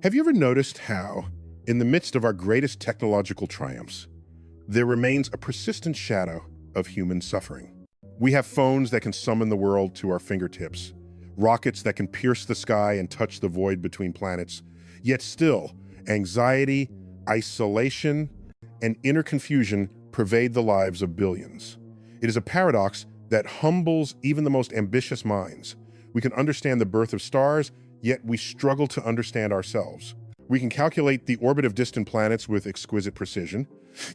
Have you ever noticed how, in the midst of our greatest technological triumphs, there remains a persistent shadow of human suffering? We have phones that can summon the world to our fingertips, rockets that can pierce the sky and touch the void between planets, yet still, anxiety, isolation, and inner confusion pervade the lives of billions. It is a paradox that humbles even the most ambitious minds. We can understand the birth of stars, yet we struggle to understand ourselves. We can calculate the orbit of distant planets with exquisite precision,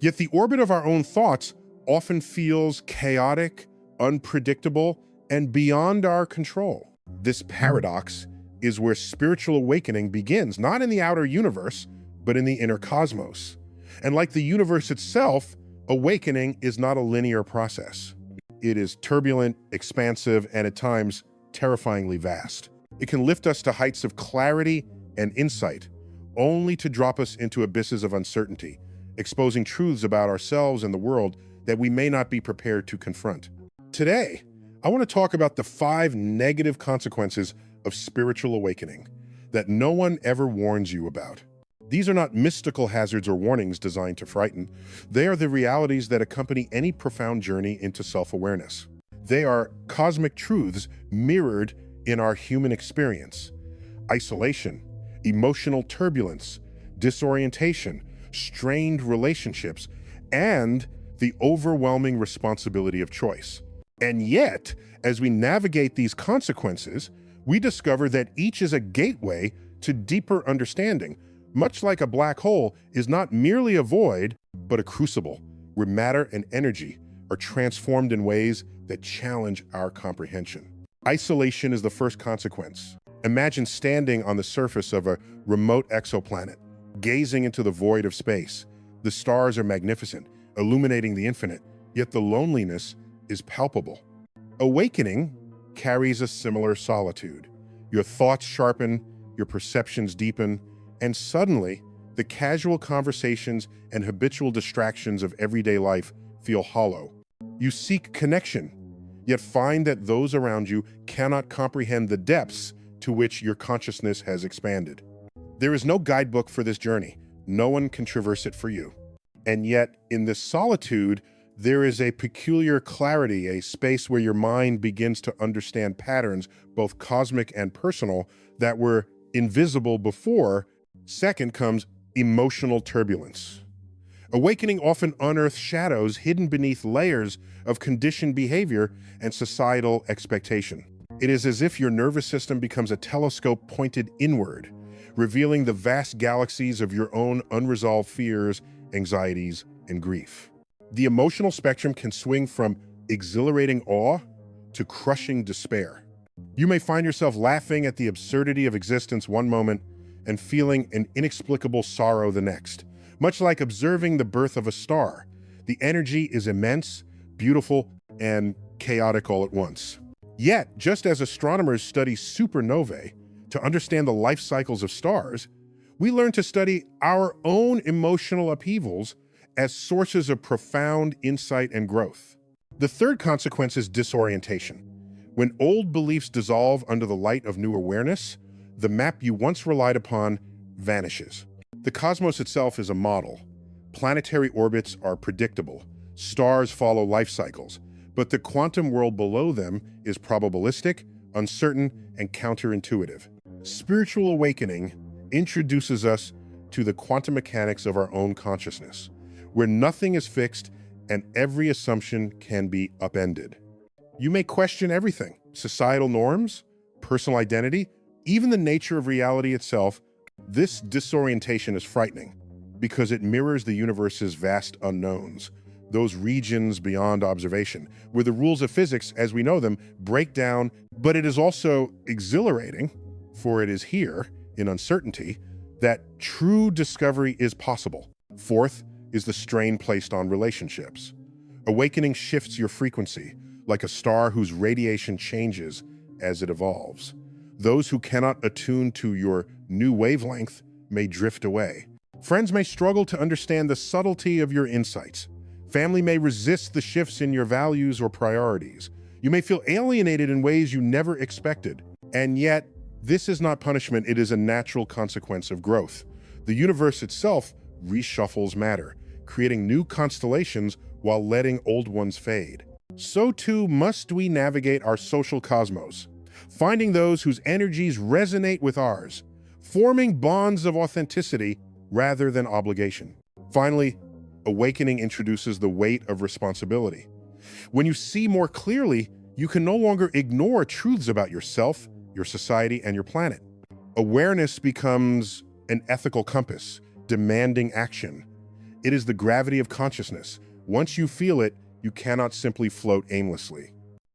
yet the orbit of our own thoughts often feels chaotic, unpredictable, and beyond our control. This paradox is where spiritual awakening begins, not in the outer universe, but in the inner cosmos. And like the universe itself, awakening is not a linear process. It is turbulent, expansive, and at times terrifyingly vast. It can lift us to heights of clarity and insight, only to drop us into abysses of uncertainty, exposing truths about ourselves and the world that we may not be prepared to confront. Today, I want to talk about the 5 negative consequences of spiritual awakening that no one ever warns you about. These are not mystical hazards or warnings designed to frighten. They are the realities that accompany any profound journey into self-awareness. They are cosmic truths mirrored in our human experience. Isolation, emotional turbulence, disorientation, strained relationships, and the overwhelming responsibility of choice. And yet, as we navigate these consequences, we discover that each is a gateway to deeper understanding, much like a black hole is not merely a void, but a crucible where matter and energy are transformed in ways that challenge our comprehension. Isolation is the first consequence. Imagine standing on the surface of a remote exoplanet, gazing into the void of space. The stars are magnificent, illuminating the infinite, yet the loneliness is palpable. Awakening carries a similar solitude. Your thoughts sharpen, your perceptions deepen, and suddenly, the casual conversations and habitual distractions of everyday life feel hollow. You seek connection, yet find that those around you cannot comprehend the depths to which your consciousness has expanded. There is no guidebook for this journey. No one can traverse it for you. And yet, in this solitude, there is a peculiar clarity, a space where your mind begins to understand patterns, both cosmic and personal, that were invisible before. Second comes emotional turbulence. Awakening often unearths shadows hidden beneath layers of conditioned behavior and societal expectation. It is as if your nervous system becomes a telescope pointed inward, revealing the vast galaxies of your own unresolved fears, anxieties, and grief. The emotional spectrum can swing from exhilarating awe to crushing despair. You may find yourself laughing at the absurdity of existence one moment and feeling an inexplicable sorrow the next. Much like observing the birth of a star, the energy is immense, beautiful, and chaotic all at once. Yet, just as astronomers study supernovae to understand the life cycles of stars, we learn to study our own emotional upheavals as sources of profound insight and growth. The third consequence is disorientation. When old beliefs dissolve under the light of new awareness, the map you once relied upon vanishes. The cosmos itself is a model. Planetary orbits are predictable. Stars follow life cycles. But the quantum world below them is probabilistic, uncertain, and counterintuitive. Spiritual awakening introduces us to the quantum mechanics of our own consciousness, where nothing is fixed and every assumption can be upended. You may question everything: societal norms, personal identity, even the nature of reality itself. This disorientation is frightening because it mirrors the universe's vast unknowns, those regions beyond observation, where the rules of physics as we know them break down. But it is also exhilarating, for it is here, in uncertainty, that true discovery is possible. Fourth is the strain placed on relationships. Awakening shifts your frequency, like a star whose radiation changes as it evolves. Those who cannot attune to your new wavelength may drift away. Friends may struggle to understand the subtlety of your insights. Family may resist the shifts in your values or priorities. You may feel alienated in ways you never expected. And yet, This is not punishment, it is a natural consequence of growth. The universe itself reshuffles matter, creating new constellations while letting old ones fade. So too must we navigate our social cosmos, finding those whose energies resonate with ours, forming bonds of authenticity rather than obligation. Finally, awakening introduces the weight of responsibility. When you see more clearly, you can no longer ignore truths about yourself, your society, and your planet. Awareness becomes an ethical compass, demanding action. It is the gravity of consciousness. Once you feel it, you cannot simply float aimlessly.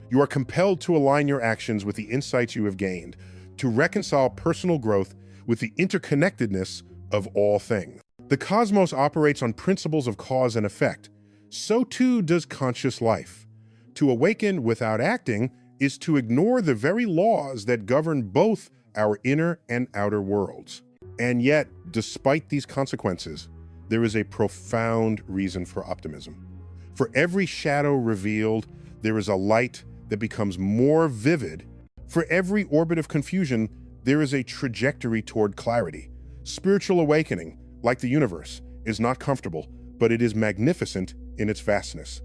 You are compelled to align your actions with the insights you have gained, to reconcile personal growth with the interconnectedness of all things. The cosmos operates on principles of cause and effect. So too does conscious life. To awaken without acting is to ignore the very laws that govern both our inner and outer worlds. And yet, despite these consequences, there is a profound reason for optimism. For every shadow revealed, there is a light that becomes more vivid. For every orbit of confusion, there is a trajectory toward clarity. Spiritual awakening, like the universe, is not comfortable, but it is magnificent in its vastness.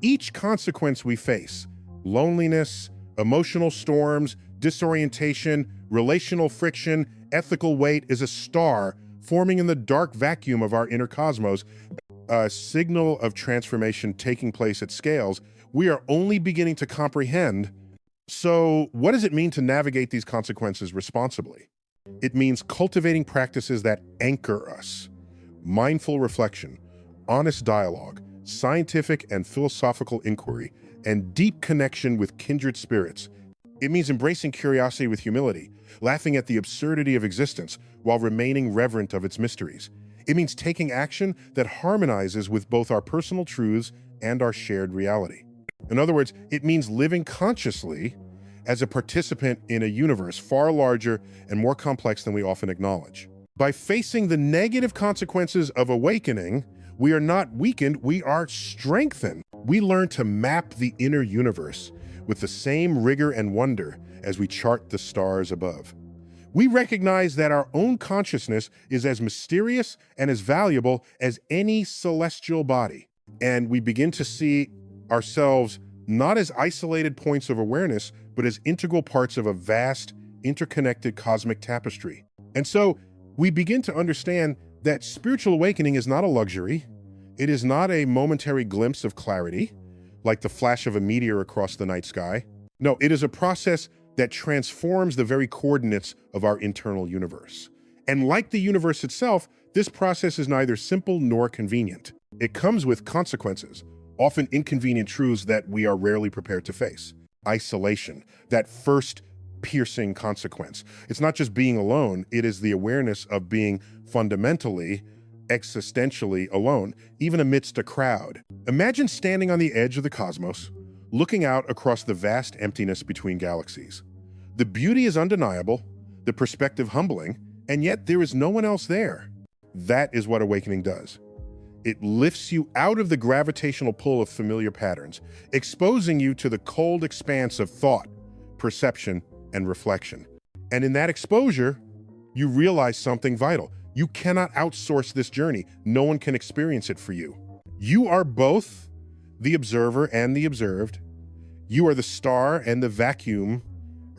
Each consequence we face, loneliness, emotional storms, disorientation, relational friction, ethical weight, is a star forming in the dark vacuum of our inner cosmos, a signal of transformation taking place at scales we are only beginning to comprehend. So what does it mean to navigate these consequences responsibly? It means cultivating practices that anchor us. Mindful reflection, honest dialogue, scientific and philosophical inquiry, and deep connection with kindred spirits. It means embracing curiosity with humility, laughing at the absurdity of existence while remaining reverent of its mysteries. It means taking action that harmonizes with both our personal truths and our shared reality. In other words, it means living consciously as a participant in a universe far larger and more complex than we often acknowledge. By facing the negative consequences of awakening, we are not weakened, we are strengthened. We learn to map the inner universe with the same rigor and wonder as we chart the stars above. We recognize that our own consciousness is as mysterious and as valuable as any celestial body. And we begin to see ourselves not as isolated points of awareness, but as integral parts of a vast, interconnected cosmic tapestry. And so we begin to understand that spiritual awakening is not a luxury. It is not a momentary glimpse of clarity, like the flash of a meteor across the night sky. No, it is a process that transforms the very coordinates of our internal universe. And like the universe itself, this process is neither simple nor convenient. It comes with consequences, often inconvenient truths that we are rarely prepared to face. Isolation, that first piercing consequence. It's not just being alone, it is the awareness of being fundamentally, existentially alone, even amidst a crowd. Imagine standing on the edge of the cosmos, looking out across the vast emptiness between galaxies. The beauty is undeniable, the perspective humbling, and yet there is no one else there. That is what awakening does. It lifts you out of the gravitational pull of familiar patterns, exposing you to the cold expanse of thought, perception, and reflection. And in that exposure, you realize something vital. You cannot outsource this journey. No one can experience it for you. You are both the observer and the observed. You are the star and the vacuum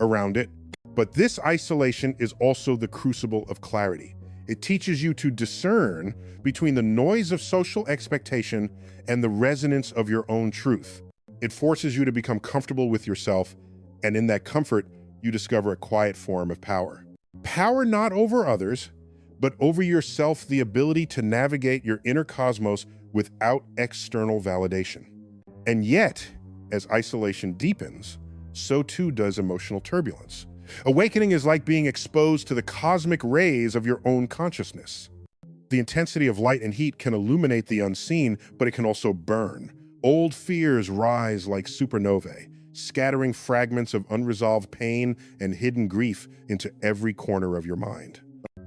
around it. But this isolation is also the crucible of clarity. It teaches you to discern between the noise of social expectation and the resonance of your own truth. It forces you to become comfortable with yourself, and in that comfort, you discover a quiet form of power. Power not over others, but over yourself, the ability to navigate your inner cosmos without external validation. And yet, as isolation deepens, so too does emotional turbulence. Awakening is like being exposed to the cosmic rays of your own consciousness. The intensity of light and heat can illuminate the unseen, but it can also burn. Old fears rise like supernovae, scattering fragments of unresolved pain and hidden grief into every corner of your mind.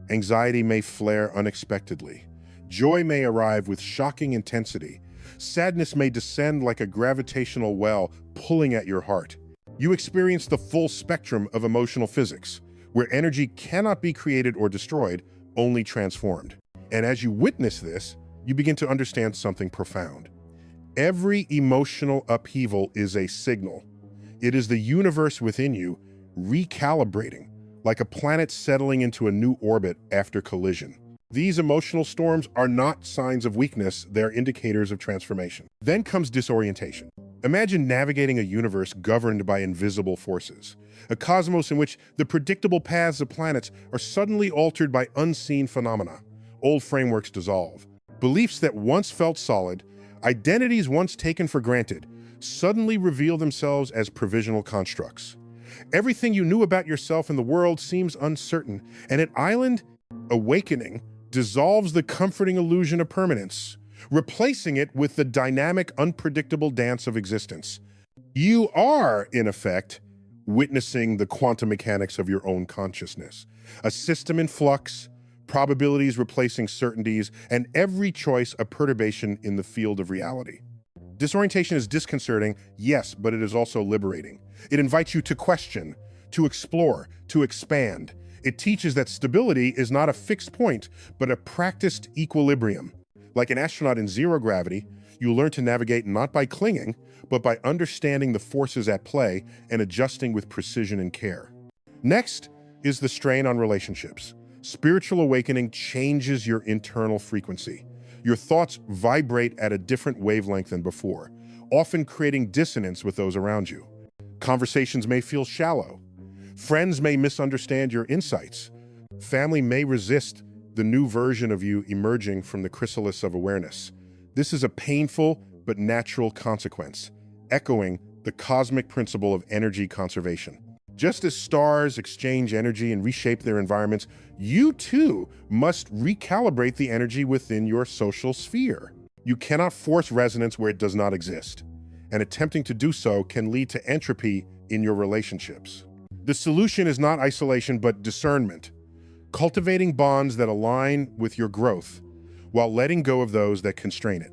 Anxiety may flare unexpectedly. Joy may arrive with shocking intensity. Sadness may descend like a gravitational well, pulling at your heart. You experience the full spectrum of emotional physics, where energy cannot be created or destroyed, only transformed. And as you witness this, you begin to understand something profound. Every emotional upheaval is a signal. It is the universe within you recalibrating, like a planet settling into a new orbit after collision. These emotional storms are not signs of weakness, they're indicators of transformation. Then comes disorientation. Imagine navigating a universe governed by invisible forces, a cosmos in which the predictable paths of planets are suddenly altered by unseen phenomena. Old frameworks dissolve. Beliefs that once felt solid, identities once taken for granted, suddenly reveal themselves as provisional constructs. Everything you knew about yourself and the world seems uncertain, and an island awakening dissolves the comforting illusion of permanence, replacing it with the dynamic, unpredictable dance of existence. You are, in effect, witnessing the quantum mechanics of your own consciousness, a system in flux, probabilities replacing certainties, and every choice a perturbation in the field of reality. Disorientation is disconcerting, yes, but it is also liberating. It invites you to question, to explore, to expand. It teaches that stability is not a fixed point, but a practiced equilibrium. Like an astronaut in zero gravity, you learn to navigate not by clinging, but by understanding the forces at play and adjusting with precision and care. Next is the strain on relationships. Spiritual awakening changes your internal frequency. Your thoughts vibrate at a different wavelength than before, often creating dissonance with those around you. Conversations may feel shallow. Friends may misunderstand your insights. Family may resist the new version of you emerging from the chrysalis of awareness. This is a painful but natural consequence, echoing the cosmic principle of energy conservation. Just as stars exchange energy and reshape their environments, you too must recalibrate the energy within your social sphere. You cannot force resonance where it does not exist, and attempting to do so can lead to entropy in your relationships. The solution is not isolation, but discernment, cultivating bonds that align with your growth while letting go of those that constrain it.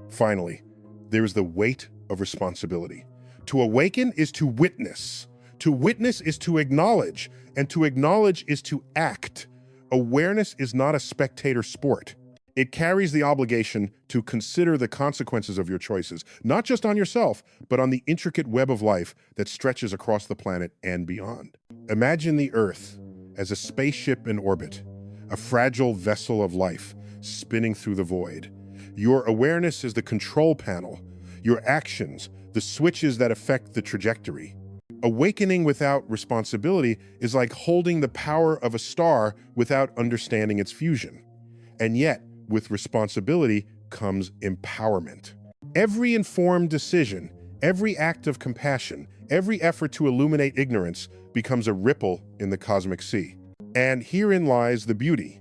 Finally, there is the weight of responsibility. To awaken is to witness. To witness is to acknowledge, and to acknowledge is to act. Awareness is not a spectator sport. It carries the obligation to consider the consequences of your choices, not just on yourself, but on the intricate web of life that stretches across the planet and beyond. Imagine the Earth as a spaceship in orbit, a fragile vessel of life spinning through the void. Your awareness is the control panel, your actions, the switches that affect the trajectory. Awakening without responsibility is like holding the power of a star without understanding its fusion. And yet, with responsibility comes empowerment. Every informed decision, every act of compassion, every effort to illuminate ignorance becomes a ripple in the cosmic sea. And herein lies the beauty.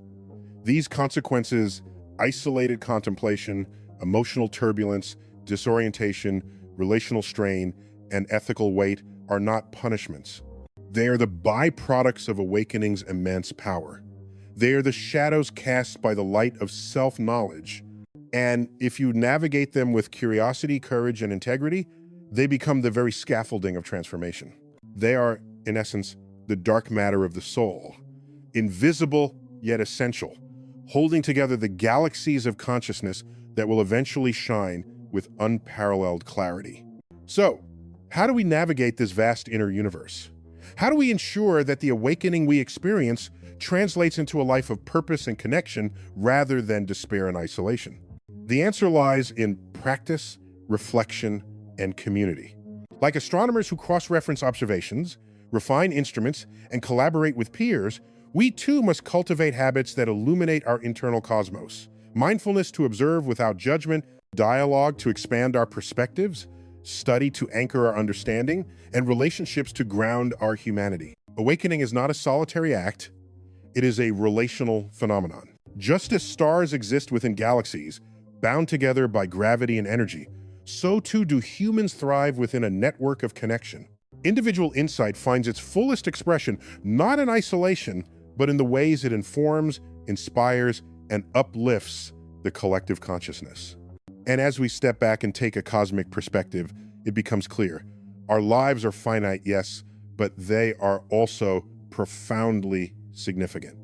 These consequences, isolated contemplation, emotional turbulence, disorientation, relational strain, and ethical weight, are not punishments. They are the byproducts of awakening's immense power. They are the shadows cast by the light of self-knowledge. And if you navigate them with curiosity, courage, and integrity, they become the very scaffolding of transformation. They are, in essence, the dark matter of the soul, invisible yet essential, holding together the galaxies of consciousness that will eventually shine with unparalleled clarity. So, how do we navigate this vast inner universe? How do we ensure that the awakening we experience translates into a life of purpose and connection rather than despair and isolation? The answer lies in practice, reflection, and community. Like astronomers who cross-reference observations, refine instruments, and collaborate with peers, we too must cultivate habits that illuminate our internal cosmos. Mindfulness to observe without judgment, dialogue to expand our perspectives, study to anchor our understanding, and relationships to ground our humanity. Awakening is not a solitary act, it is a relational phenomenon. Just as stars exist within galaxies, bound together by gravity and energy, so too do humans thrive within a network of connection. Individual insight finds its fullest expression not in isolation, but in the ways it informs, inspires, and uplifts the collective consciousness. And as we step back and take a cosmic perspective, it becomes clear. Our lives are finite, yes, but they are also profoundly significant.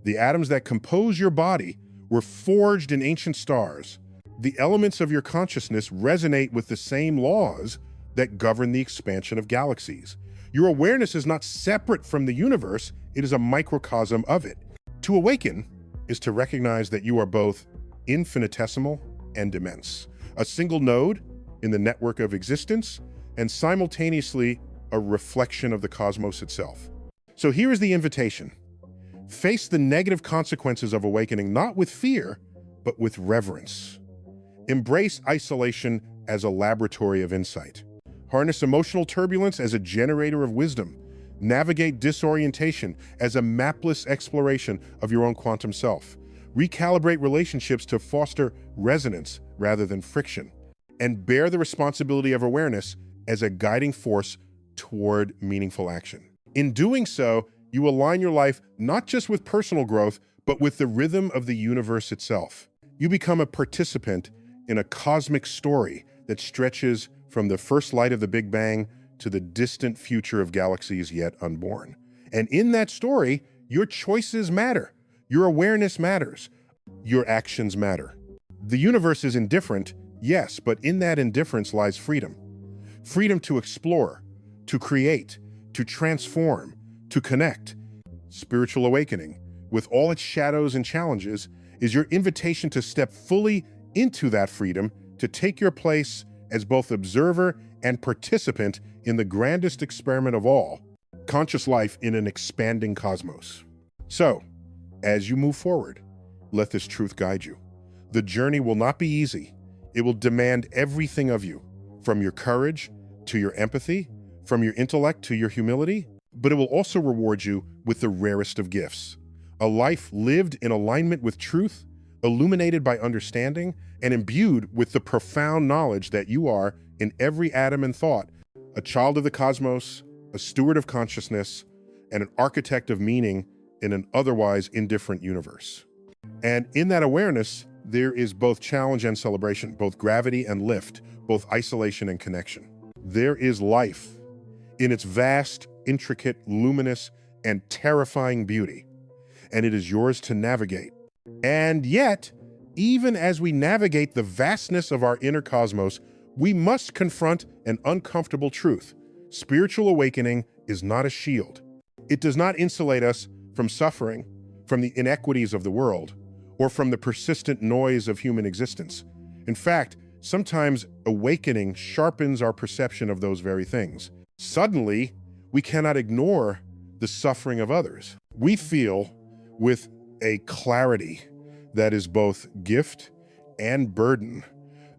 The atoms that compose your body were forged in ancient stars. The elements of your consciousness resonate with the same laws that govern the expansion of galaxies. Your awareness is not separate from the universe, it is a microcosm of it. To awaken is to recognize that you are both infinitesimal and immense, a single node in the network of existence, and simultaneously a reflection of the cosmos itself. So here is the invitation. Face the negative consequences of awakening not with fear, but with reverence. Embrace isolation as a laboratory of insight. Harness emotional turbulence as a generator of wisdom. Navigate disorientation as a mapless exploration of your own quantum self. Recalibrate relationships to foster resonance rather than friction. And bear the responsibility of awareness as a guiding force toward meaningful action. In doing so, you align your life not just with personal growth, but with the rhythm of the universe itself. You become a participant in a cosmic story that stretches from the first light of the Big Bang to the distant future of galaxies yet unborn. And in that story, your choices matter. Your awareness matters. Your actions matter. The universe is indifferent, yes, but in that indifference lies freedom. Freedom to explore, to create, to transform, to connect. Spiritual awakening, with all its shadows and challenges, is your invitation to step fully into that freedom, to take your place as both observer and participant in the grandest experiment of all, conscious life in an expanding cosmos. So, as you move forward, let this truth guide you. The journey will not be easy. It will demand everything of you, from your courage to your empathy, from your intellect to your humility, but it will also reward you with the rarest of gifts. A life lived in alignment with truth, illuminated by understanding, and imbued with the profound knowledge that you are, in every atom and thought, a child of the cosmos, a steward of consciousness, and an architect of meaning in an otherwise indifferent universe. And in that awareness, there is both challenge and celebration, both gravity and lift, both isolation and connection. There is life in its vast, intricate, luminous, and terrifying beauty, and it is yours to navigate. And yet, even as we navigate the vastness of our inner cosmos, we must confront an uncomfortable truth. Spiritual awakening is not a shield. It does not insulate us from suffering, from the inequities of the world, or from the persistent noise of human existence. In fact, sometimes awakening sharpens our perception of those very things. Suddenly, we cannot ignore the suffering of others. We feel with a clarity that is both gift and burden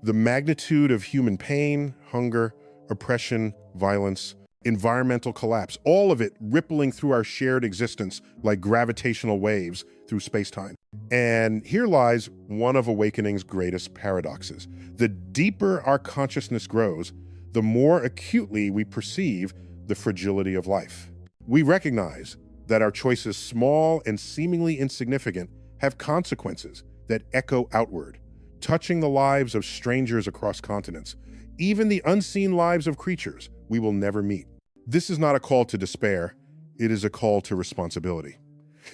the magnitude of human pain, hunger, oppression, violence, environmental collapse, all of it rippling through our shared existence like gravitational waves through space-time. And here lies one of awakening's greatest paradoxes. The deeper our consciousness grows, the more acutely we perceive the fragility of life. We recognize that our choices, small and seemingly insignificant, have consequences that echo outward, touching the lives of strangers across continents, even the unseen lives of creatures we will never meet. This is not a call to despair, it is a call to responsibility.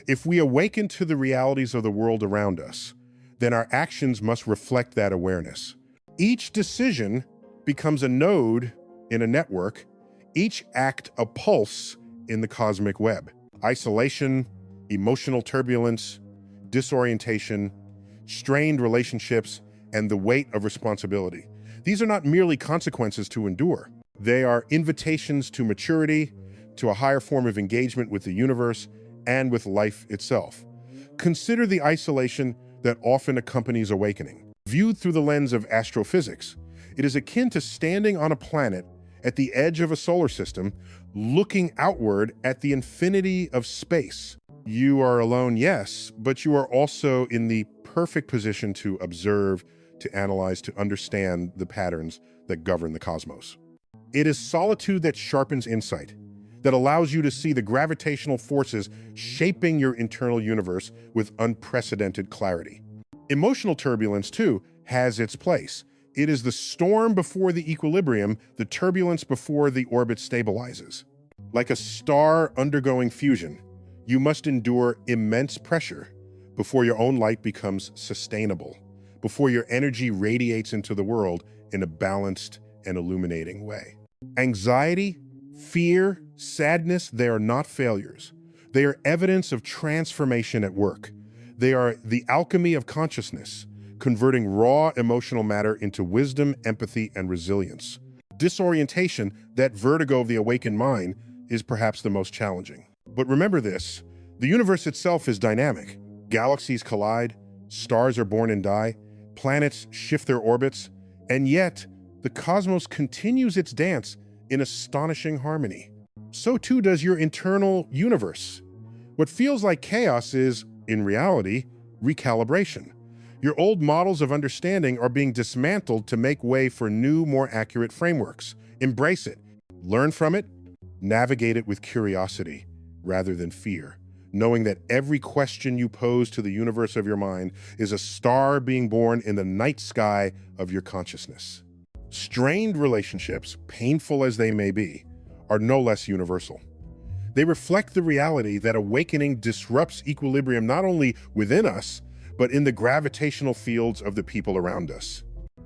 If we awaken to the realities of the world around us, then our actions must reflect that awareness. Each decision becomes a node in a network, each act a pulse in the cosmic web. Isolation, emotional turbulence, disorientation, strained relationships, and the weight of responsibility. These are not merely consequences to endure. They are invitations to maturity, to a higher form of engagement with the universe and with life itself. Consider the isolation that often accompanies awakening. Viewed through the lens of astrophysics, it is akin to standing on a planet at the edge of a solar system, looking outward at the infinity of space. You are alone, yes, but you are also in the perfect position to observe, to analyze, to understand the patterns that govern the cosmos. It is solitude that sharpens insight, that allows you to see the gravitational forces shaping your internal universe with unprecedented clarity. Emotional turbulence, too, has its place. It is the storm before the equilibrium, the turbulence before the orbit stabilizes. Like a star undergoing fusion, You must endure immense pressure before your own light becomes sustainable, before your energy radiates into the world in a balanced and illuminating way. Anxiety, fear, sadness, they are not failures. They are evidence of transformation at work. They are the alchemy of consciousness, converting raw emotional matter into wisdom, empathy, and resilience. Disorientation, that vertigo of the awakened mind, is perhaps the most challenging. But remember this, the universe itself is dynamic. Galaxies collide, stars are born and die, planets shift their orbits, and yet the cosmos continues its dance in astonishing harmony. So too does your internal universe. What feels like chaos is, in reality, recalibration. Your old models of understanding are being dismantled to make way for new, more accurate frameworks. Embrace it, learn from it, navigate it with curiosity rather than fear, knowing that every question you pose to the universe of your mind is a star being born in the night sky of your consciousness. Strained relationships, painful as they may be, are no less universal. They reflect the reality that awakening disrupts equilibrium not only within us, but in the gravitational fields of the people around us.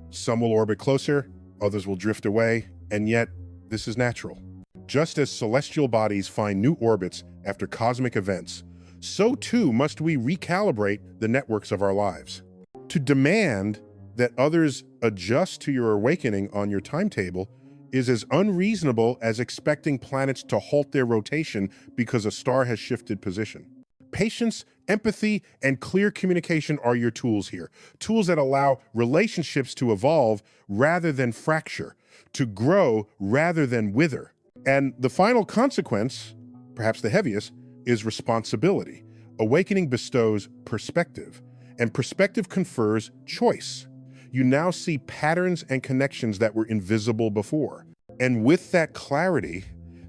Some will orbit closer, others will drift away, and yet this is natural. Just as celestial bodies find new orbits after cosmic events, so too must we recalibrate the networks of our lives. To demand that others adjust to your awakening on your timetable is as unreasonable as expecting planets to halt their rotation because a star has shifted position. Patience, empathy, and clear communication are your tools here. Tools that allow relationships to evolve rather than fracture, to grow rather than wither. And the final consequence, perhaps the heaviest, is responsibility. Awakening bestows perspective, and perspective confers choice. You now see patterns and connections that were invisible before. And with that clarity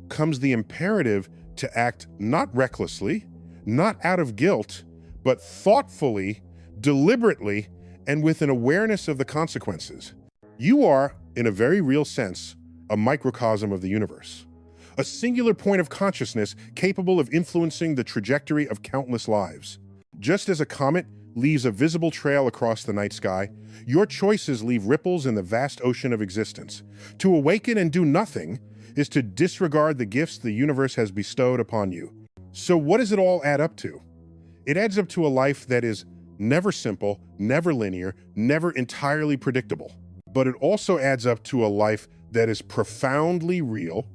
comes the imperative to act not recklessly, not out of guilt, but thoughtfully, deliberately, and with an awareness of the consequences. You are, in a very real sense, a microcosm of the universe, a singular point of consciousness capable of influencing the trajectory of countless lives. Just as a comet leaves a visible trail across the night sky, your choices leave ripples in the vast ocean of existence. To awaken and do nothing is to disregard the gifts the universe has bestowed upon you. So what does it all add up to? It adds up to a life that is never simple, never linear, never entirely predictable. But it also adds up to a life that is profoundly real,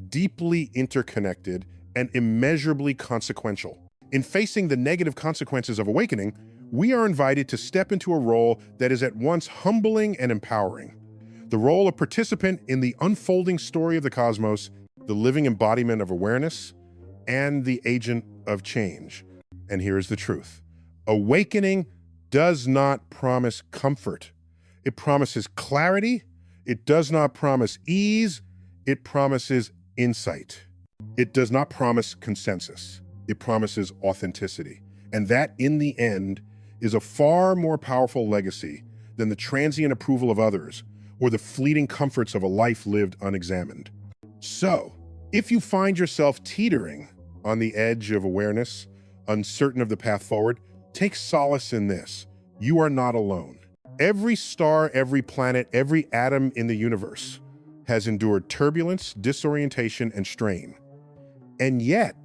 deeply interconnected, and immeasurably consequential. In facing the negative consequences of awakening, we are invited to step into a role that is at once humbling and empowering. The role of participant in the unfolding story of the cosmos, the living embodiment of awareness, and the agent of change. And here is the truth. Awakening does not promise comfort. It promises clarity. It does not promise ease. It promises insight. It does not promise consensus. It promises authenticity. And that, in the end, is a far more powerful legacy than the transient approval of others or the fleeting comforts of a life lived unexamined. So, if you find yourself teetering on the edge of awareness, uncertain of the path forward, take solace in this. You are not alone. Every star, every planet, every atom in the universe has endured turbulence, disorientation, and strain. And yet,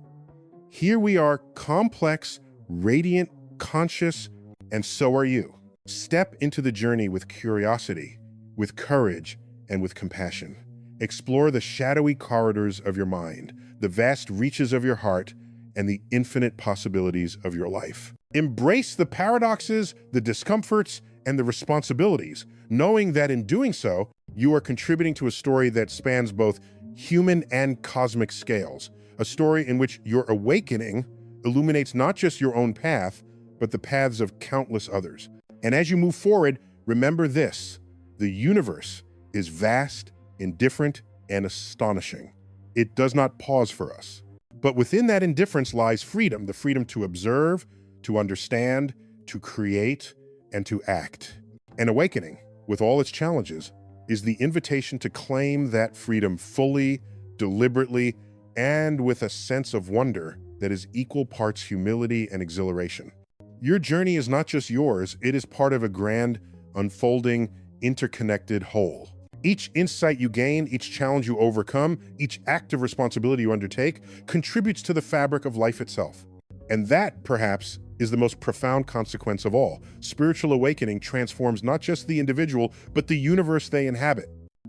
here we are, complex, radiant, conscious, and so are you. Step into the journey with curiosity, with courage, and with compassion. Explore the shadowy corridors of your mind, the vast reaches of your heart, and the infinite possibilities of your life. Embrace the paradoxes, the discomforts, and the responsibilities, knowing that in doing so, you are contributing to a story that spans both human and cosmic scales, a story in which your awakening illuminates not just your own path, but the paths of countless others. And as you move forward, remember this: the universe is vast, indifferent, and astonishing. It does not pause for us. But within that indifference lies freedom, the freedom to observe, to understand, to create, and to act. And awakening, with all its challenges, is the invitation to claim that freedom fully, deliberately, and with a sense of wonder that is equal parts humility and exhilaration. Your journey is not just yours, it is part of a grand, unfolding, interconnected whole. Each insight you gain, each challenge you overcome, each act of responsibility you undertake contributes to the fabric of life itself. And that, perhaps, is the most profound consequence of all. Spiritual awakening transforms not just the individual, but the universe they inhabit.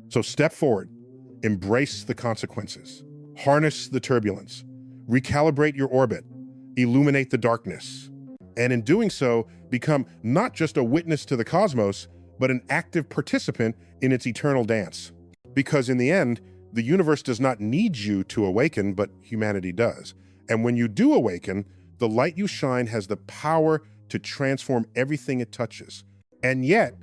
So step forward, embrace the consequences, harness the turbulence, recalibrate your orbit, illuminate the darkness, and in doing so, become not just a witness to the cosmos, but an active participant in its eternal dance. Because in the end, the universe does not need you to awaken, but humanity does. And when you do awaken, the light you shine has the power to transform everything it touches. And yet,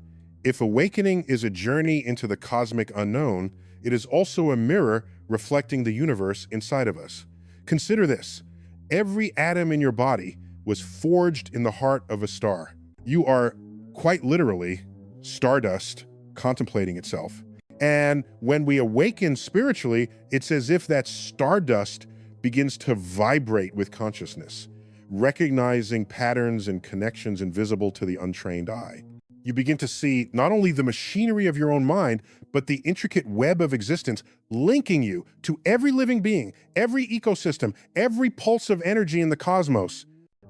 if awakening is a journey into the cosmic unknown, it is also a mirror reflecting the universe inside of us. Consider this: every atom in your body was forged in the heart of a star. You are quite literally stardust contemplating itself. And when we awaken spiritually, it's as if that stardust begins to vibrate with consciousness, recognizing patterns and connections invisible to the untrained eye. You begin to see not only the machinery of your own mind, but the intricate web of existence linking you to every living being, every ecosystem, every pulse of energy in the cosmos.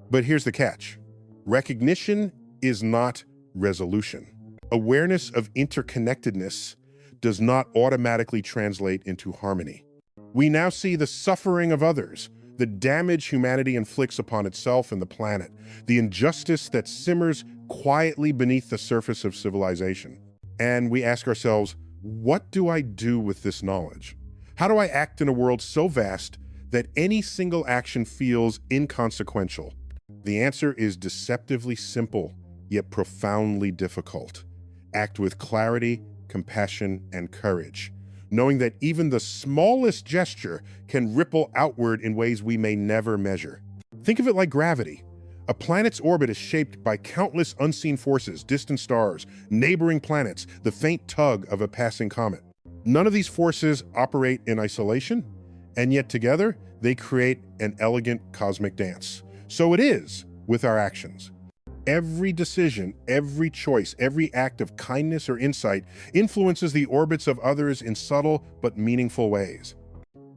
But here's the catch: recognition is not resolution. Awareness of interconnectedness does not automatically translate into harmony. We now see the suffering of others, the damage humanity inflicts upon itself and the planet, the injustice that simmers quietly beneath the surface of civilization. And we ask ourselves, what do I do with this knowledge? How do I act in a world so vast that any single action feels inconsequential? The answer is deceptively simple, yet profoundly difficult. Act with clarity, compassion, and courage, knowing that even the smallest gesture can ripple outward in ways we may never measure. Think of it like gravity. A planet's orbit is shaped by countless unseen forces, distant stars, neighboring planets, the faint tug of a passing comet. None of these forces operate in isolation, and yet together they create an elegant cosmic dance. So it is with our actions. Every decision, every choice, every act of kindness or insight influences the orbits of others in subtle but meaningful ways.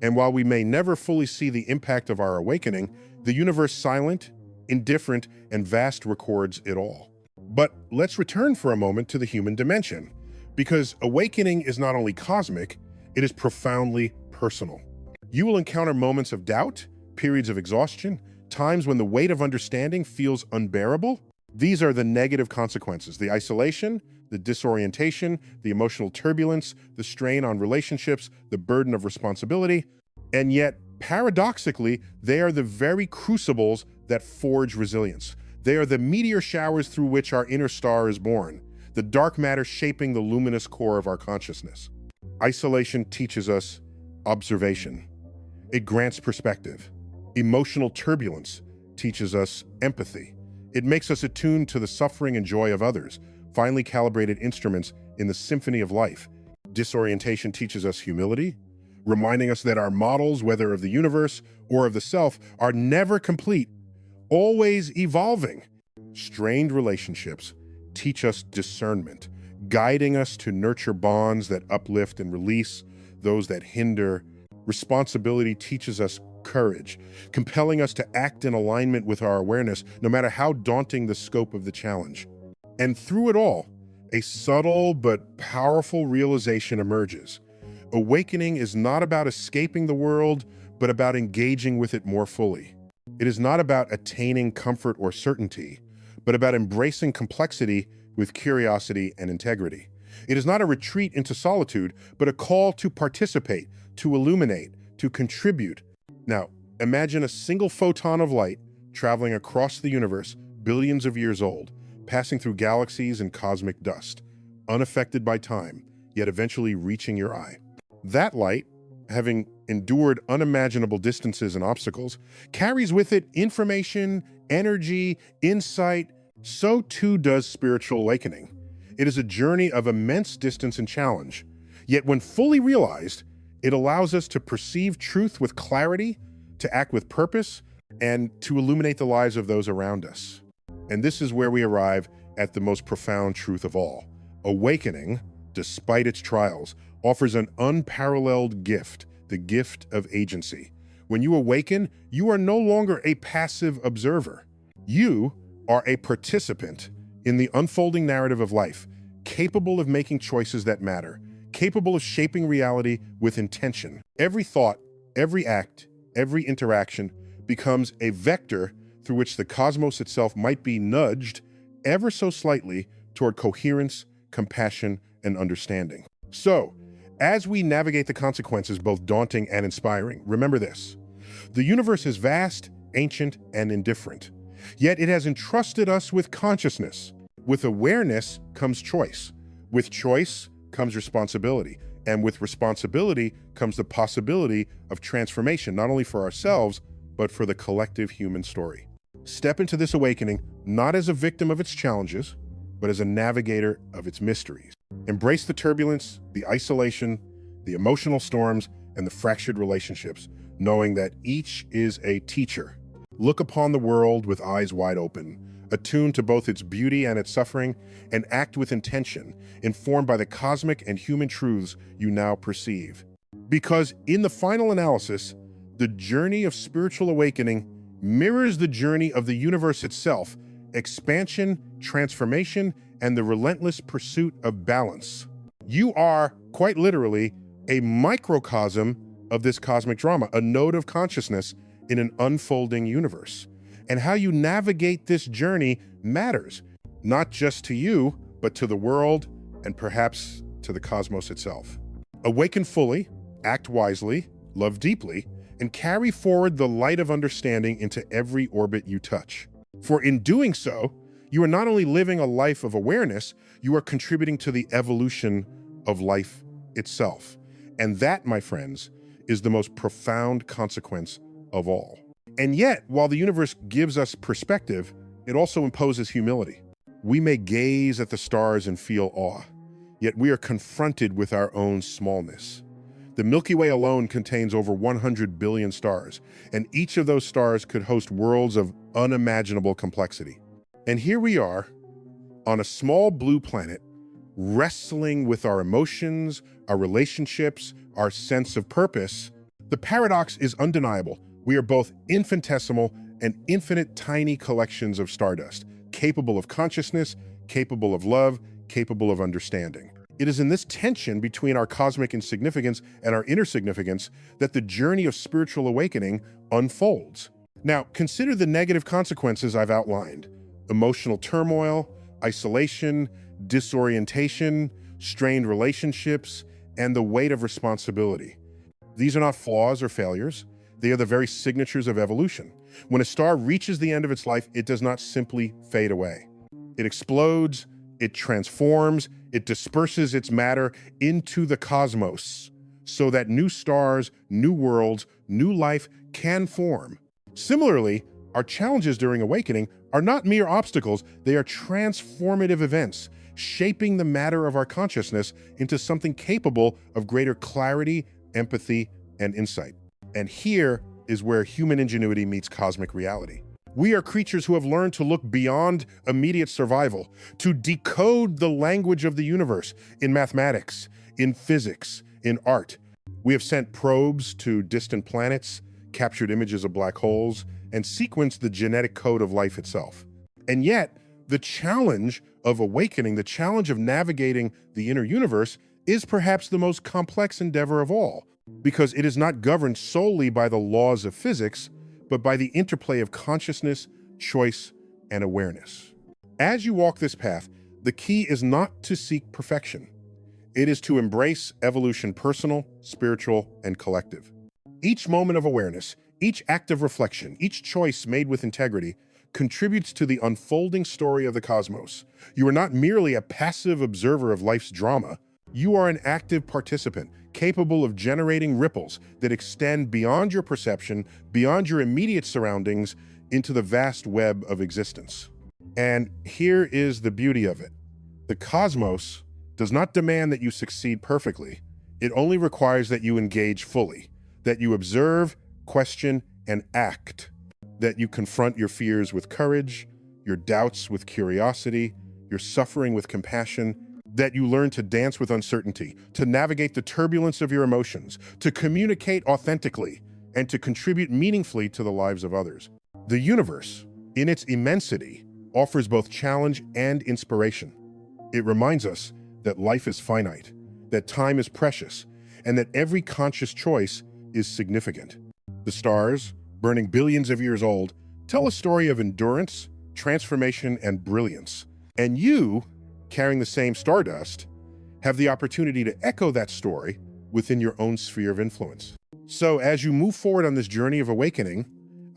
And while we may never fully see the impact of our awakening, the universe silent, indifferent, and vast records it all. But let's return for a moment to the human dimension, because awakening is not only cosmic, it is profoundly personal. You will encounter moments of doubt, periods of exhaustion, times when the weight of understanding feels unbearable. These are the negative consequences: the isolation, the disorientation, the emotional turbulence, the strain on relationships, the burden of responsibility. And yet, paradoxically, they are the very crucibles that forge resilience. They are the meteor showers through which our inner star is born, the dark matter shaping the luminous core of our consciousness. Isolation teaches us observation. It grants perspective. Emotional turbulence teaches us empathy. It makes us attuned to the suffering and joy of others, finely calibrated instruments in the symphony of life. Disorientation teaches us humility, reminding us that our models, whether of the universe or of the self, are never complete, always evolving. Strained relationships teach us discernment, guiding us to nurture bonds that uplift and release those that hinder. Responsibility teaches us courage, compelling us to act in alignment with our awareness, no matter how daunting the scope of the challenge. And through it all, a subtle but powerful realization emerges. Awakening is not about escaping the world, but about engaging with it more fully. It is not about attaining comfort or certainty, but about embracing complexity with curiosity and integrity. It is not a retreat into solitude, but a call to participate, to illuminate, to contribute. Now, imagine a single photon of light traveling across the universe, billions of years old, passing through galaxies and cosmic dust, unaffected by time, yet eventually reaching your eye. That light, having endured unimaginable distances and obstacles, carries with it information, energy, insight. So too does spiritual awakening. It is a journey of immense distance and challenge. Yet when fully realized, it allows us to perceive truth with clarity, to act with purpose, and to illuminate the lives of those around us. And this is where we arrive at the most profound truth of all. Awakening, despite its trials, offers an unparalleled gift, the gift of agency. When you awaken, you are no longer a passive observer. You are a participant in the unfolding narrative of life, capable of making choices that matter, capable of shaping reality with intention. Every thought, every act, every interaction becomes a vector through which the cosmos itself might be nudged ever so slightly toward coherence, compassion, and understanding. So, as we navigate the consequences, both daunting and inspiring, remember this: the universe is vast, ancient, and indifferent. Yet it has entrusted us with consciousness. With awareness comes choice. With choice comes responsibility. And with responsibility comes the possibility of transformation, not only for ourselves, but for the collective human story. Step into this awakening not as a victim of its challenges, but as a navigator of its mysteries. Embrace the turbulence, the isolation, the emotional storms, and the fractured relationships, knowing that each is a teacher. Look upon the world with eyes wide open, attuned to both its beauty and its suffering, and act with intention, informed by the cosmic and human truths you now perceive. Because in the final analysis, the journey of spiritual awakening mirrors the journey of the universe itself: expansion, transformation, and the relentless pursuit of balance. You are, quite literally, a microcosm of this cosmic drama, a node of consciousness in an unfolding universe. And how you navigate this journey matters, not just to you, but to the world and perhaps to the cosmos itself. Awaken fully, act wisely, love deeply, and carry forward the light of understanding into every orbit you touch. For in doing so, you are not only living a life of awareness, you are contributing to the evolution of life itself. And that, my friends, is the most profound consequence of all. And yet, while the universe gives us perspective, it also imposes humility. We may gaze at the stars and feel awe, yet we are confronted with our own smallness. The Milky Way alone contains over 100 billion stars, and each of those stars could host worlds of unimaginable complexity. And here we are, on a small blue planet, wrestling with our emotions, our relationships, our sense of purpose. The paradox is undeniable. We are both infinitesimal and infinite tiny collections of stardust, capable of consciousness, capable of love, capable of understanding. It is in this tension between our cosmic insignificance and our inner significance that the journey of spiritual awakening unfolds. Now, consider the negative consequences I've outlined: emotional turmoil, isolation, disorientation, strained relationships, and the weight of responsibility. These are not flaws or failures. They are the very signatures of evolution. When a star reaches the end of its life, it does not simply fade away. It explodes, it transforms, it disperses its matter into the cosmos so that new stars, new worlds, new life can form. Similarly, our challenges during awakening are not mere obstacles, they are transformative events, shaping the matter of our consciousness into something capable of greater clarity, empathy, and insight. And here is where human ingenuity meets cosmic reality. We are creatures who have learned to look beyond immediate survival, to decode the language of the universe in mathematics, in physics, in art. We have sent probes to distant planets, captured images of black holes, and sequenced the genetic code of life itself. And yet, the challenge of awakening, the challenge of navigating the inner universe, is perhaps the most complex endeavor of all, because it is not governed solely by the laws of physics, but by the interplay of consciousness, choice, and awareness. As you walk this path, the key is not to seek perfection. It is to embrace evolution, personal, spiritual, and collective. Each moment of awareness, each act of reflection, each choice made with integrity contributes to the unfolding story of the cosmos. You are not merely a passive observer of life's drama. You are an active participant, capable of generating ripples that extend beyond your perception, beyond your immediate surroundings, into the vast web of existence. And here is the beauty of it. The cosmos does not demand that you succeed perfectly. It only requires that you engage fully, that you observe, question, and act. that you confront your fears with courage, your doubts with curiosity, your suffering with compassion, that you learn to dance with uncertainty, to navigate the turbulence of your emotions, to communicate authentically, and to contribute meaningfully to the lives of others. The universe, in its immensity, offers both challenge and inspiration. It reminds us that life is finite, that time is precious, and that every conscious choice is significant. The stars, burning billions of years old, tell a story of endurance, transformation, and brilliance. And you, carrying the same stardust, have the opportunity to echo that story within your own sphere of influence. So as you move forward on this journey of awakening,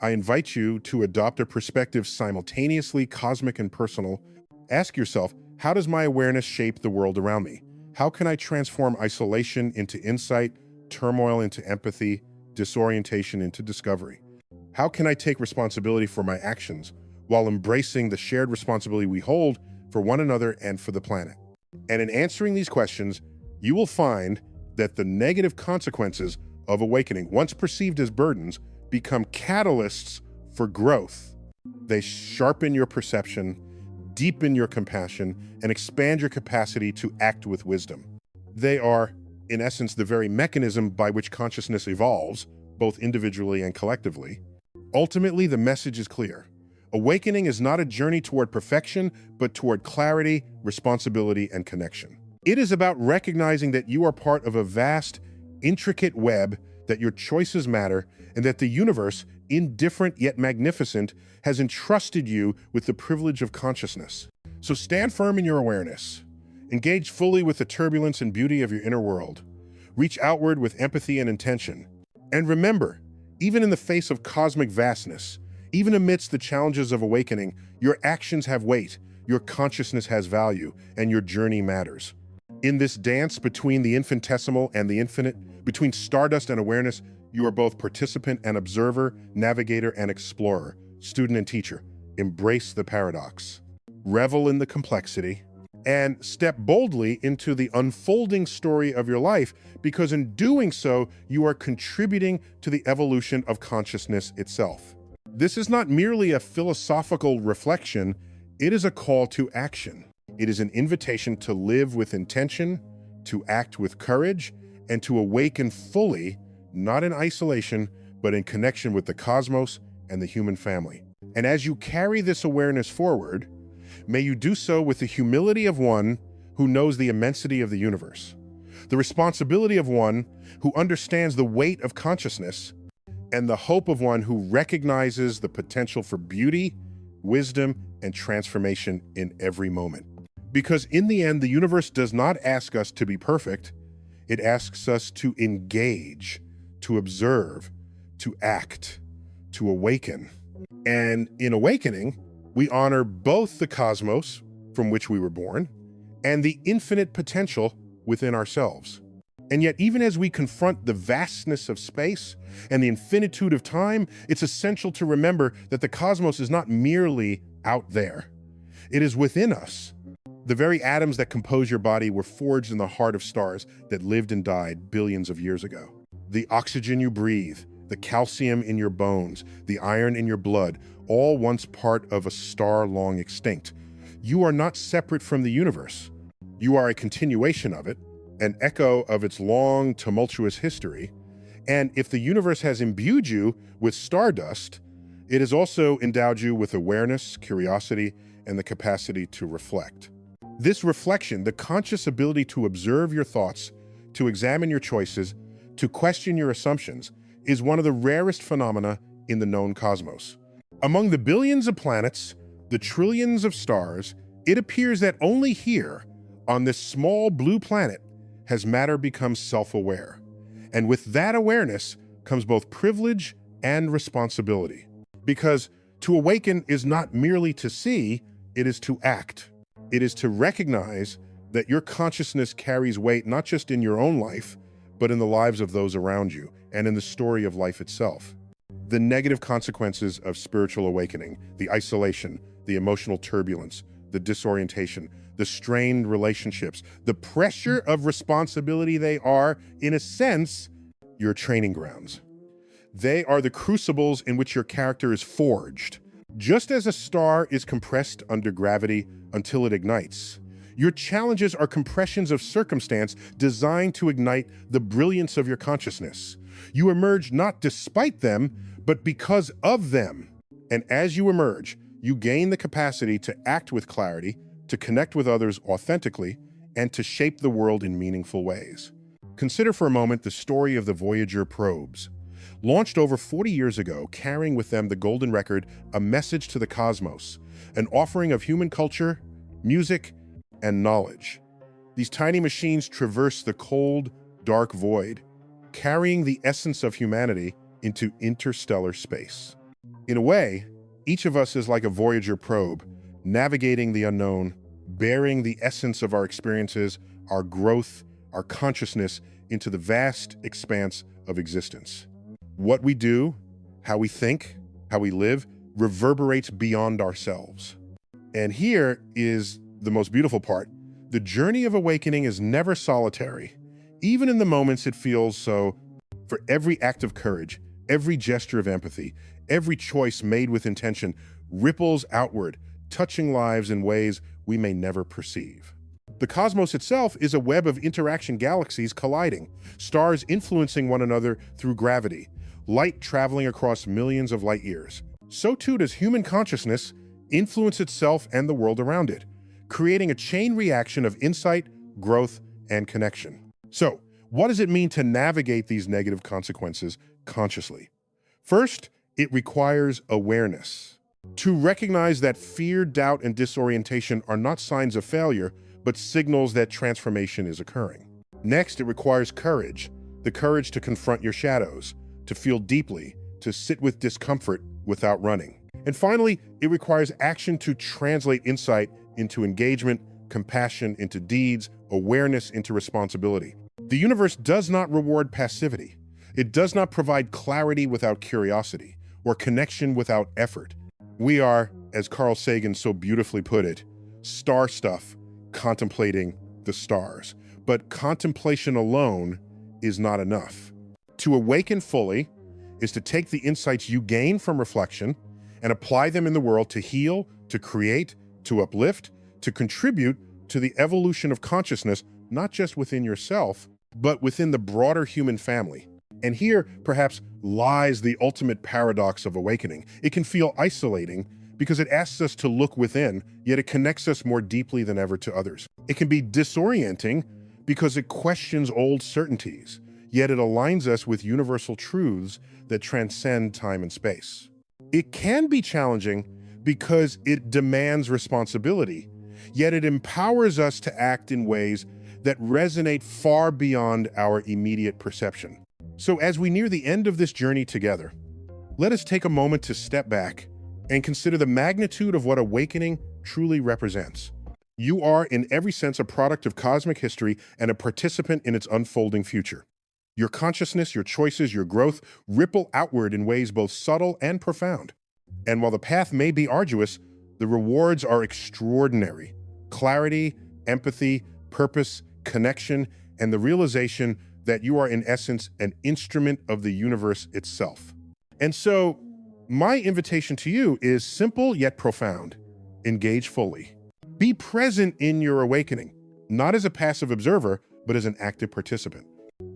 I invite you to adopt a perspective simultaneously cosmic and personal. Ask yourself, how does my awareness shape the world around me? How can I transform isolation into insight, turmoil into empathy, disorientation into discovery? How can I take responsibility for my actions while embracing the shared responsibility we hold for one another and for the planet? And in answering these questions, you will find that the negative consequences of awakening, once perceived as burdens, become catalysts for growth. They sharpen your perception, deepen your compassion, and expand your capacity to act with wisdom. They are, in essence, the very mechanism by which consciousness evolves, both individually and collectively. Ultimately, the message is clear. Awakening is not a journey toward perfection, but toward clarity, responsibility, and connection. It is about recognizing that you are part of a vast, intricate web, that your choices matter, and that the universe, indifferent yet magnificent, has entrusted you with the privilege of consciousness. So stand firm in your awareness. Engage fully with the turbulence and beauty of your inner world. Reach outward with empathy and intention. And remember, even in the face of cosmic vastness, even amidst the challenges of awakening, your actions have weight, your consciousness has value, and your journey matters. In this dance between the infinitesimal and the infinite, between stardust and awareness, you are both participant and observer, navigator and explorer, student and teacher. Embrace the paradox. Revel in the complexity, and step boldly into the unfolding story of your life, because in doing so, you are contributing to the evolution of consciousness itself. This is not merely a philosophical reflection, it is a call to action. It is an invitation to live with intention, to act with courage, and to awaken fully, not in isolation, but in connection with the cosmos and the human family. And as you carry this awareness forward, may you do so with the humility of one who knows the immensity of the universe, the responsibility of one who understands the weight of consciousness, and the hope of one who recognizes the potential for beauty, wisdom, and transformation in every moment. Because in the end, the universe does not ask us to be perfect. It asks us to engage, to observe, to act, to awaken. And in awakening, we honor both the cosmos from which we were born and the infinite potential within ourselves. And yet, even as we confront the vastness of space and the infinitude of time, it's essential to remember that the cosmos is not merely out there. It is within us. The very atoms that compose your body were forged in the heart of stars that lived and died billions of years ago. The oxygen you breathe, the calcium in your bones, the iron in your blood, all once part of a star long extinct. You are not separate from the universe. You are a continuation of it, an echo of its long, tumultuous history. And if the universe has imbued you with stardust, it has also endowed you with awareness, curiosity, and the capacity to reflect. This reflection, the conscious ability to observe your thoughts, to examine your choices, to question your assumptions, is one of the rarest phenomena in the known cosmos. Among the billions of planets, the trillions of stars, it appears that only here, on this small blue planet, has matter become self-aware. And with that awareness comes both privilege and responsibility. Because to awaken is not merely to see, it is to act. It is to recognize that your consciousness carries weight not just in your own life, but in the lives of those around you and in the story of life itself. The negative consequences of spiritual awakening, the isolation, the emotional turbulence, the disorientation, the strained relationships, the pressure of responsibility, they are, in a sense, your training grounds. They are the crucibles in which your character is forged. Just as a star is compressed under gravity until it ignites, your challenges are compressions of circumstance designed to ignite the brilliance of your consciousness. You emerge not despite them, but because of them. And as you emerge, you gain the capacity to act with clarity, to connect with others authentically, and to shape the world in meaningful ways. Consider for a moment the story of the Voyager probes. Launched over 40 years ago, carrying with them the golden record, a message to the cosmos, an offering of human culture, music, and knowledge. These tiny machines traverse the cold, dark void, carrying the essence of humanity into interstellar space. In a way, each of us is like a Voyager probe, navigating the unknown, bearing the essence of our experiences, our growth, our consciousness into the vast expanse of existence. What we do, how we think, how we live, reverberates beyond ourselves. And here is the most beautiful part. The journey of awakening is never solitary. Even in the moments it feels so, for every act of courage, every gesture of empathy, every choice made with intention ripples outward, touching lives in ways we may never perceive. The cosmos itself is a web of interaction, galaxies colliding, stars influencing one another through gravity, light traveling across millions of light years. So too does human consciousness influence itself and the world around it, creating a chain reaction of insight, growth, and connection. So, what does it mean to navigate these negative consequences consciously? First, it requires awareness. To recognize that fear, doubt, and disorientation are not signs of failure, but signals that transformation is occurring. Next, it requires courage, the courage to confront your shadows, to feel deeply, to sit with discomfort without running. And finally, it requires action to translate insight into engagement, compassion into deeds, awareness into responsibility. The universe does not reward passivity. It does not provide clarity without curiosity, or connection without effort. We are, as Carl Sagan so beautifully put it, star stuff contemplating the stars. But contemplation alone is not enough. To awaken fully is to take the insights you gain from reflection and apply them in the world to heal, to create, to uplift, to contribute to the evolution of consciousness, not just within yourself, but within the broader human family. And here, perhaps, lies the ultimate paradox of awakening. It can feel isolating because it asks us to look within, yet it connects us more deeply than ever to others. It can be disorienting because it questions old certainties, yet it aligns us with universal truths that transcend time and space. It can be challenging because it demands responsibility, yet it empowers us to act in ways that resonate far beyond our immediate perception. So as we near the end of this journey together, let us take a moment to step back and consider the magnitude of what awakening truly represents. You are, in every sense, a product of cosmic history and a participant in its unfolding future. Your consciousness, your choices, your growth ripple outward in ways both subtle and profound. And while the path may be arduous, the rewards are extraordinary. Clarity, empathy, purpose, connection, and the realization that you are, in essence, an instrument of the universe itself. And so, my invitation to you is simple yet profound. Engage fully. Be present in your awakening, not as a passive observer, but as an active participant.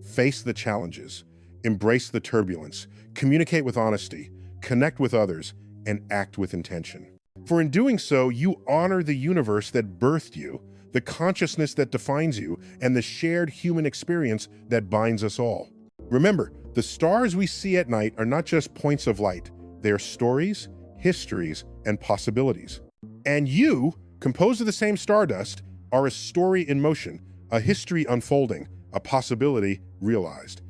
Face the challenges, embrace the turbulence, communicate with honesty, connect with others, and act with intention. For in doing so, you honor the universe that birthed you, the consciousness that defines you, and the shared human experience that binds us all. Remember, the stars we see at night are not just points of light. They are stories, histories, and possibilities. And you, composed of the same stardust, are a story in motion, a history unfolding, a possibility realized.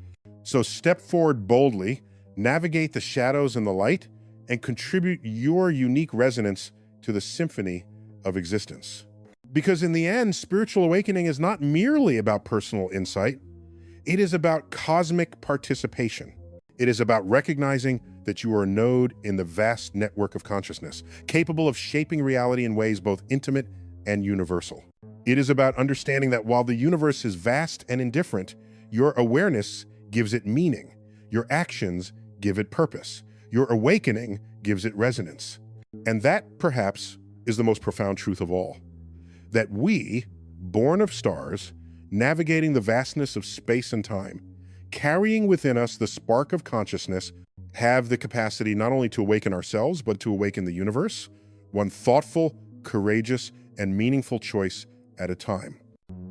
So step forward boldly, navigate the shadows and the light, and contribute your unique resonance to the symphony of existence. Because in the end, spiritual awakening is not merely about personal insight. It is about cosmic participation. It is about recognizing that you are a node in the vast network of consciousness, capable of shaping reality in ways both intimate and universal. It is about understanding that while the universe is vast and indifferent, your awareness gives it meaning. Your actions give it purpose. Your awakening gives it resonance. And that, perhaps, is the most profound truth of all. That we, born of stars, navigating the vastness of space and time, carrying within us the spark of consciousness, have the capacity not only to awaken ourselves, but to awaken the universe, one thoughtful, courageous, and meaningful choice at a time.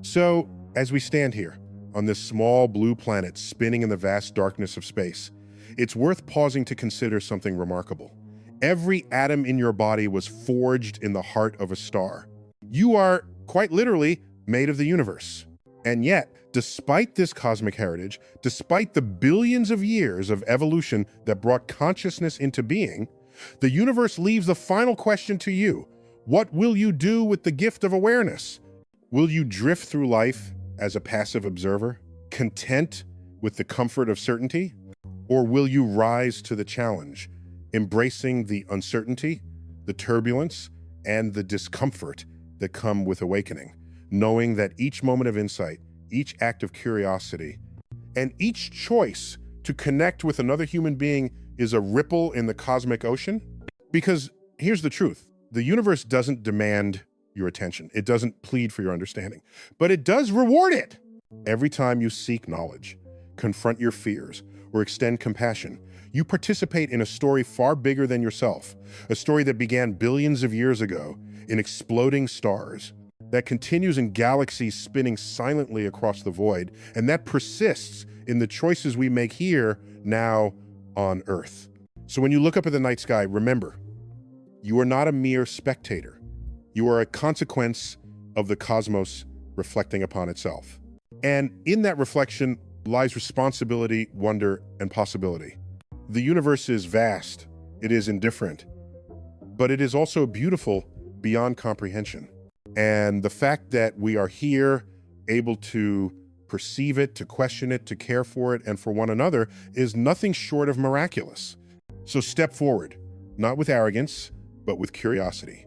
So, as we stand here on this small blue planet spinning in the vast darkness of space, it's worth pausing to consider something remarkable. Every atom in your body was forged in the heart of a star. You are, quite literally, made of the universe. And yet, despite this cosmic heritage, despite the billions of years of evolution that brought consciousness into being, the universe leaves the final question to you. What will you do with the gift of awareness? Will you drift through life as a passive observer, content with the comfort of certainty? Or will you rise to the challenge, embracing the uncertainty, the turbulence, and the discomfort that come with awakening, knowing that each moment of insight, each act of curiosity, and each choice to connect with another human being is a ripple in the cosmic ocean? Because here's the truth. The universe doesn't demand your attention. It doesn't plead for your understanding, but it does reward it. Every time you seek knowledge, confront your fears, or extend compassion, you participate in a story far bigger than yourself, a story that began billions of years ago in exploding stars, that continues in galaxies spinning silently across the void, and that persists in the choices we make here, now, on Earth. So when you look up at the night sky, remember, you are not a mere spectator. You are a consequence of the cosmos reflecting upon itself. And in that reflection lies responsibility, wonder, and possibility. The universe is vast, it is indifferent, but it is also beautiful beyond comprehension. And the fact that we are here, able to perceive it, to question it, to care for it, and for one another is nothing short of miraculous. So step forward, not with arrogance, but with curiosity.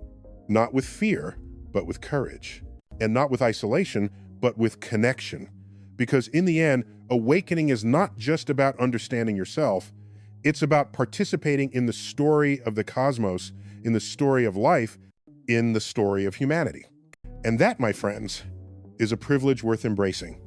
Not with fear, but with courage. And not with isolation, but with connection. Because in the end, awakening is not just about understanding yourself, it's about participating in the story of the cosmos, in the story of life, in the story of humanity. And that, my friends, is a privilege worth embracing.